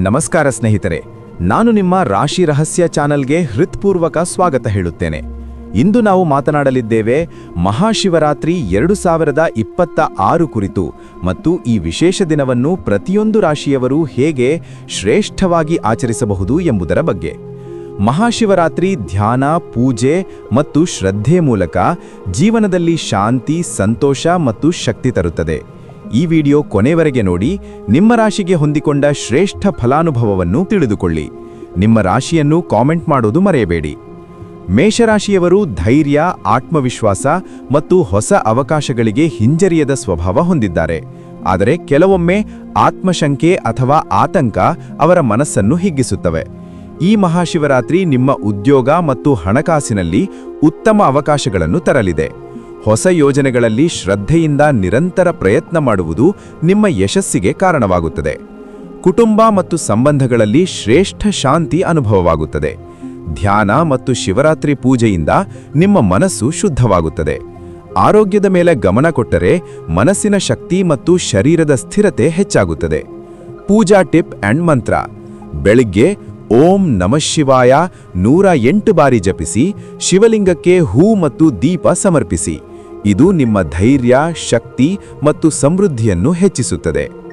ನಮಸ್ಕಾರ ಸ್ನೇಹಿತರೆ, ನಾನು ನಿಮ್ಮ ರಾಶಿ ರಹಸ್ಯ ಚಾನಲ್ಗೆ ಹೃತ್ಪೂರ್ವಕ ಸ್ವಾಗತ ಹೇಳುತ್ತೇನೆ. ಇಂದು ನಾವು ಮಾತನಾಡಲಿದ್ದೇವೆ ಮಹಾಶಿವರಾತ್ರಿ 2026 ಕುರಿತು ಮತ್ತು ಈ ವಿಶೇಷ ದಿನವನ್ನು ಪ್ರತಿಯೊಂದು ರಾಶಿಯವರು ಹೇಗೆ ಶ್ರೇಷ್ಠವಾಗಿ ಆಚರಿಸಬಹುದು ಎಂಬುದರ ಬಗ್ಗೆ. ಮಹಾಶಿವರಾತ್ರಿ ಧ್ಯಾನ, ಪೂಜೆ ಮತ್ತು ಶ್ರದ್ಧೆ ಮೂಲಕ ಜೀವನದಲ್ಲಿ ಶಾಂತಿ, ಸಂತೋಷ ಮತ್ತು ಶಕ್ತಿ ತರುತ್ತದೆ. ಈ ವಿಡಿಯೋ ಕೊನೆವರೆಗೆ ನೋಡಿ, ನಿಮ್ಮ ರಾಶಿಗೆ ಹೊಂದಿಕೊಂಡ ಶ್ರೇಷ್ಠ ಫಲಾನುಭವವನ್ನು ತಿಳಿದುಕೊಳ್ಳಿ. ನಿಮ್ಮ ರಾಶಿಯನ್ನು ಕಾಮೆಂಟ್ ಮಾಡೋದು ಮರೆಯಬೇಡಿ. ಮೇಷರಾಶಿಯವರು ಧೈರ್ಯ, ಆತ್ಮವಿಶ್ವಾಸ ಮತ್ತು ಹೊಸ ಅವಕಾಶಗಳಿಗೆ ಹಿಂಜರಿಯದ ಸ್ವಭಾವ ಹೊಂದಿದ್ದಾರೆ. ಆದರೆ ಕೆಲವೊಮ್ಮೆ ಆತ್ಮಶಂಕೆ ಅಥವಾ ಆತಂಕ ಅವರ ಮನಸ್ಸನ್ನು ಹಿಗ್ಗಿಸುತ್ತವೆ. ಈ ಮಹಾಶಿವರಾತ್ರಿ ನಿಮ್ಮ ಉದ್ಯೋಗ ಮತ್ತು ಹಣಕಾಸಿನಲ್ಲಿ ಉತ್ತಮ ಅವಕಾಶಗಳನ್ನು ತರಲಿದೆ. ಹೊಸ ಯೋಜನೆಗಳಲ್ಲಿ ಶ್ರದ್ಧೆಯಿಂದ ನಿರಂತರ ಪ್ರಯತ್ನ ಮಾಡುವುದು ನಿಮ್ಮ ಯಶಸ್ಸಿಗೆ ಕಾರಣವಾಗುತ್ತದೆ. ಕುಟುಂಬ ಮತ್ತು ಸಂಬಂಧಗಳಲ್ಲಿ ಶ್ರೇಷ್ಠ ಶಾಂತಿ ಅನುಭವವಾಗುತ್ತದೆ. ಧ್ಯಾನ ಮತ್ತು ಶಿವರಾತ್ರಿ ಪೂಜೆಯಿಂದ ನಿಮ್ಮ ಮನಸ್ಸು ಶುದ್ಧವಾಗುತ್ತದೆ. ಆರೋಗ್ಯದ ಮೇಲೆ ಗಮನ ಕೊಟ್ಟರೆ ಮನಸ್ಸಿನ ಶಕ್ತಿ ಮತ್ತು ಶರೀರದ ಸ್ಥಿರತೆ ಹೆಚ್ಚಾಗುತ್ತದೆ. ಪೂಜಾ ಟಿಪ್ ಅಂಡ್ ಮಂತ್ರ: ಬೆಳಿಗ್ಗೆ ಓಂ ನಮಃ ಶಿವಾಯ 108 ಬಾರಿ ಜಪಿಸಿ ಶಿವಲಿಂಗಕ್ಕೆ ಹೂ ಮತ್ತು ದೀಪ ಸಮರ್ಪಿಸಿ. ಇದು ನಿಮ್ಮ ಧೈರ್ಯ, ಶಕ್ತಿ ಮತ್ತು ಸಮೃದ್ಧಿಯನ್ನು ಹೆಚ್ಚಿಸುತ್ತದೆ.